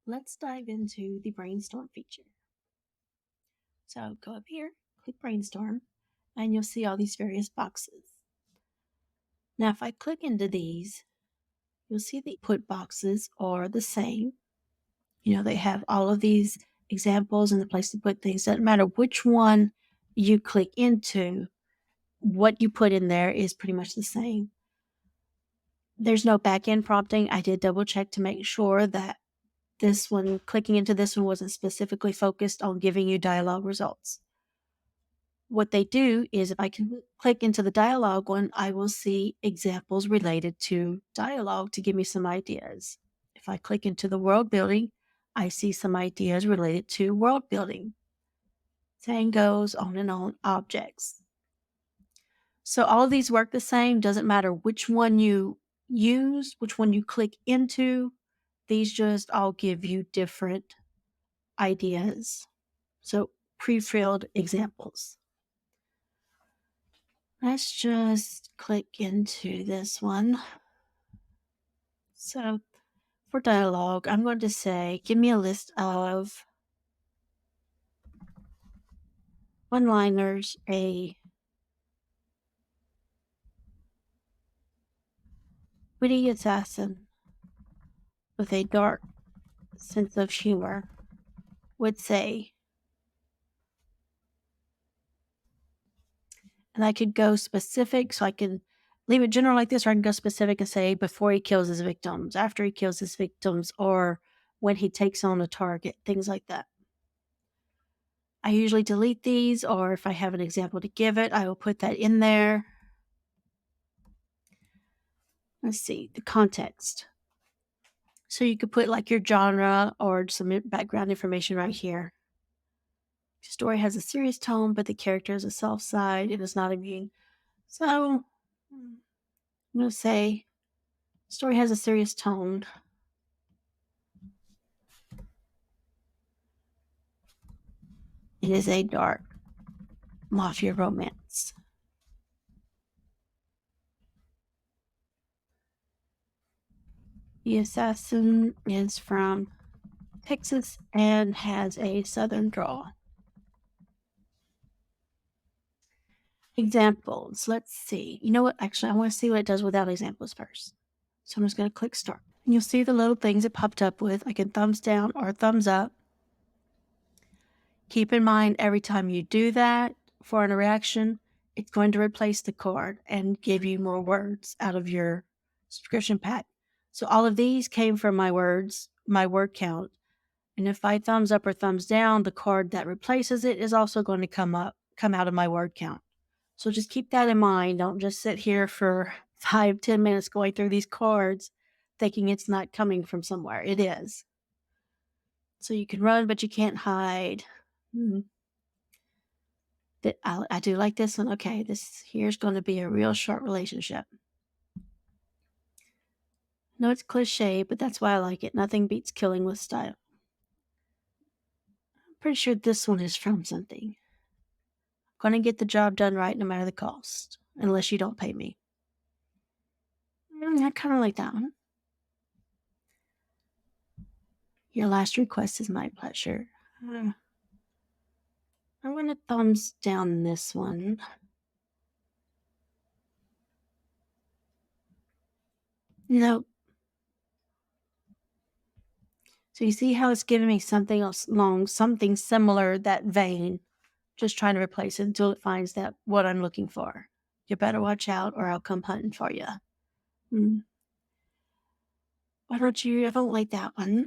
Let's dive into the brainstorm feature. So go up here, click brainstorm, and you'll see all these various boxes. Now, if I click into these, you'll see the input boxes are the same. They have all of these examples and the place to put things. Doesn't matter which one you click into, what you put in there is pretty much the same. There's no back end prompting. I did double check to make sure that clicking into this one wasn't specifically focused on giving you dialogue results. What they do is if I can click into the dialogue one, I will see examples related to dialogue to give me some ideas. If I click into the world building, I see some ideas related to world building. Same goes on and on, objects. So all of these work the same. Doesn't matter which one you use, which one you click into. These just all give you different ideas. So pre-filled examples. Let's just click into this one. So for dialogue, I'm going to say, give me a list of one-liners, a witty assassin with a dark sense of humor would say. And I could go specific, so I can leave it general like this, or I can go specific and say before he kills his victims, after he kills his victims, or when he takes on a target, things like that. I usually delete these, or if I have an example to give it, I will put that in there. Let's see, the context. So you could put like your genre or some background information right here. The story has a serious tone, but the character is a soft side. It is not immune. So I'm going to say story has a serious tone. It is a dark mafia romance. The assassin is from Texas and has a southern drawl. Examples. Let's see. You know what? Actually, I want to see what it does without examples first. So I'm just going to click start. And you'll see the little things it popped up with. I can thumbs down or thumbs up. Keep in mind, every time you do that for an reaction, it's going to replace the card and give you more words out of your subscription pack. So all of these came from my word count. And if I thumbs up or thumbs down, the card that replaces it is also going to come out of my word count. So just keep that in mind. Don't just sit here for 5-10 minutes going through these cards thinking it's not coming from somewhere. It is. So you can run, but you can't hide. I do like this one. Okay, this here's going to be a real short relationship. No, it's cliche, but that's why I like it. Nothing beats killing with style. I'm pretty sure this one is from something. I'm going to get the job done right no matter the cost, unless you don't pay me. I kind of like that one. Your last request is my pleasure. I'm going to thumbs down this one. Nope. So you see how it's giving me something else long, something similar, that vein. Just trying to replace it until it finds that what I'm looking for. You better watch out or I'll come hunting for you. Why don't you? I don't like that one.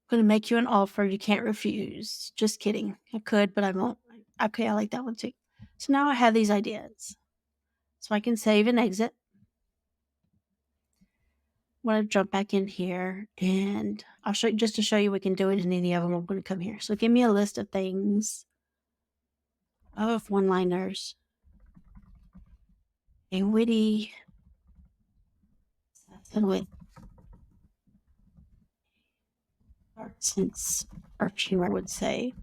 I'm going to make you an offer you can't refuse. Just kidding. I could, but I won't. Okay, I like that one too. So now I have these ideas. So I can save and exit. I'm going to jump back in here and I'll show you, just to show you we can do it in any of them. I'm going to come here. So give me a list of things, of one-liners, a witty, with sense or humor, I would say.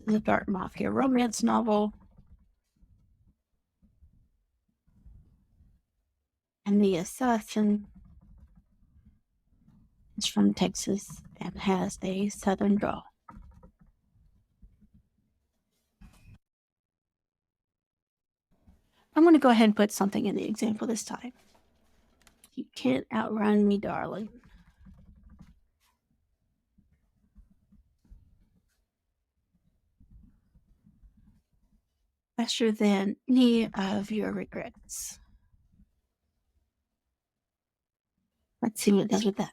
The dark mafia romance novel. And the assassin is from Texas and has a southern drawl. I'm going to go ahead and put something in the example this time. You can't outrun me, darling. Faster than any of your regrets. Let's see what it does with that.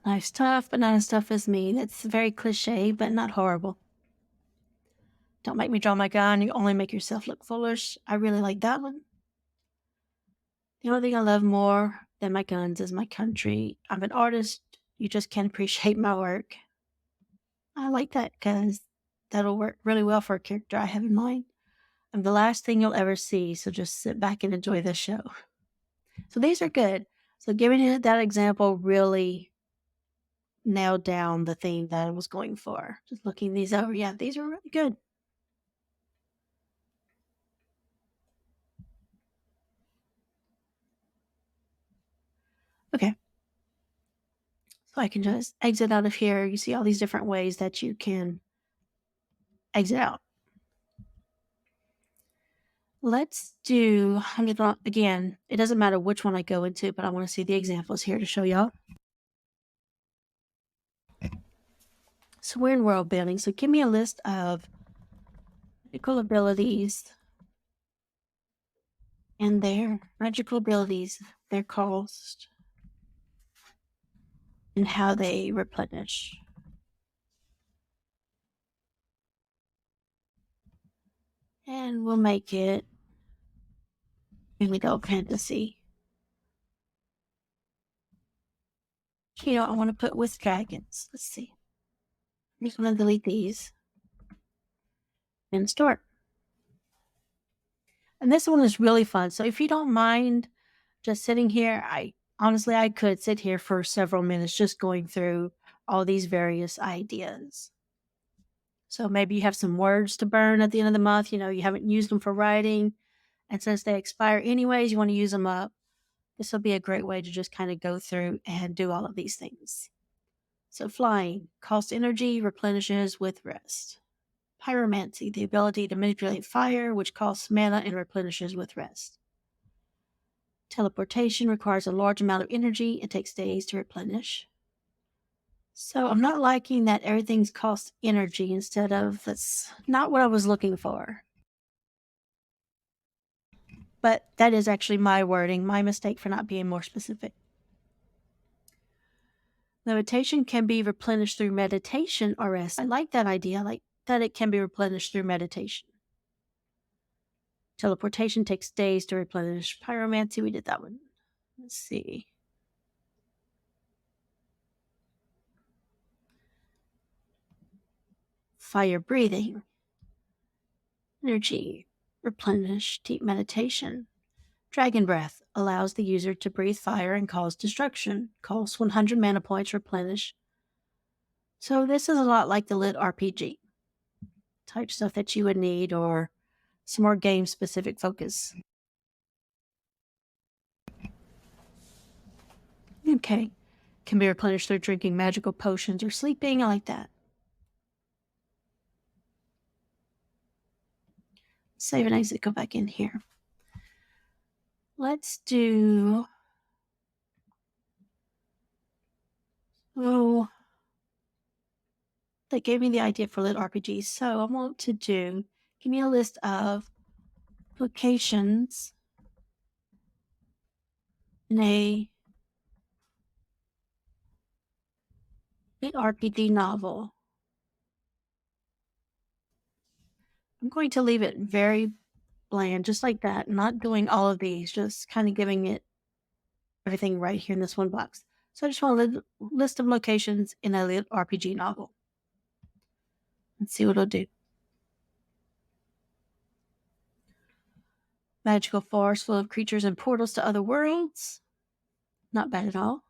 Life's tough, but not as tough as me. That's very cliche, but not horrible. Don't make me draw my gun. You only make yourself look foolish. I really like that one. The only thing I love more than my guns is my country. I'm an artist. You just can't appreciate my work. I like that because that'll work really well for a character I have in mind. I'm the last thing you'll ever see, so just sit back and enjoy this show. So these are good. So giving it that example really nailed down the theme that I was going for. Just looking these over. Yeah, these are really good. Okay. So I can just exit out of here. You see all these different ways that you can exit out. Let's do, I'm just gonna, again, it doesn't matter which one I go into, but I want to see the examples here to show y'all. So we're in world building. So give me a list of magical abilities and their magical abilities, their cost, and how they replenish. And we'll make it adult fantasy. You know, I want to put with dragons. Let's see. I'm just going to delete these and start. And this one is really fun. So if you don't mind just sitting here, honestly, I could sit here for several minutes just going through all these various ideas. So maybe you have some words to burn at the end of the month. You know, you haven't used them for writing. And since they expire anyways, you want to use them up. This will be a great way to just kind of go through and do all of these things. So flying, costs energy, replenishes with rest. Pyromancy, the ability to manipulate fire, which costs mana and replenishes with rest. Teleportation requires a large amount of energy and takes days to replenish. So I'm not liking that everything's cost energy instead of, that's not what I was looking for. But that is actually my wording, my mistake for not being more specific. Levitation can be replenished through meditation or rest. I like that idea, like that it can be replenished through meditation. Teleportation takes days to replenish. Pyromancy, we did that one. Let's see. Fire breathing. Energy. Replenish. Deep meditation. Dragon breath allows the user to breathe fire and cause destruction. Costs 100 mana points, replenish. So this is a lot like the lit RPG type stuff that you would need, or some more game specific focus. Okay. Can be replenished through drinking magical potions or sleeping. I like that. Save and exit, go back in here. Let's do, oh, that gave me the idea for lit RPGs. So I want to do, give me a list of locations in a lit RPG novel. I'm going to leave it very bland, just like that, not doing all of these, just kind of giving it everything right here in this one box. So I just want a list of locations in a lit RPG novel. Let's see what it'll do. Magical forest full of creatures and portals to other worlds. Not bad at all.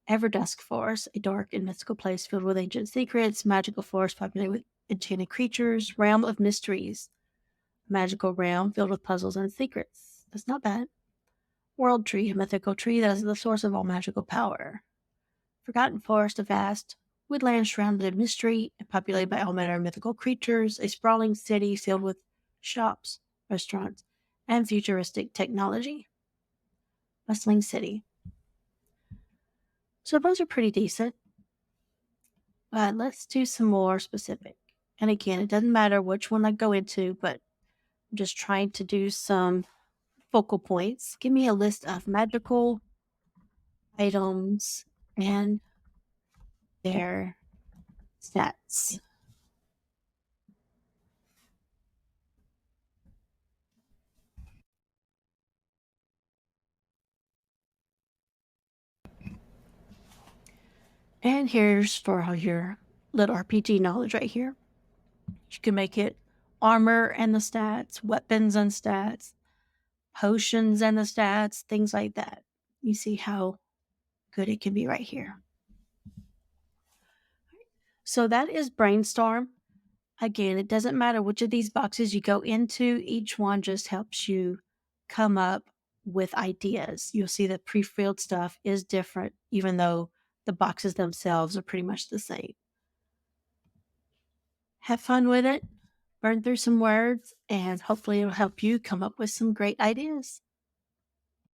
Everdusk Forest, a dark and mystical place filled with ancient secrets. Magical forest populated with enchanted creatures. Realm of Mysteries, magical realm filled with puzzles and secrets. That's not bad. World tree, a mythical tree that is the source of all magical power. Forgotten forest, a vast woodland surrounded in mystery and populated by all manner of mythical creatures. A sprawling city filled with shops, restaurants, and futuristic technology. Bustling city. So those are pretty decent. But let's do some more specific. And again, it doesn't matter which one I go into, but I'm just trying to do some focal points. Give me a list of magical items and their stats. And here's for all your little RPG knowledge right here. You can make it armor and the stats, weapons and stats, potions and the stats, things like that. You see how good it can be right here. So that is Brainstorm. Again, it doesn't matter which of these boxes you go into, each one just helps you come up with ideas. You'll see that pre-filled stuff is different, even though the boxes themselves are pretty much the same. Have fun with it, burn through some words, and hopefully it'll help you come up with some great ideas.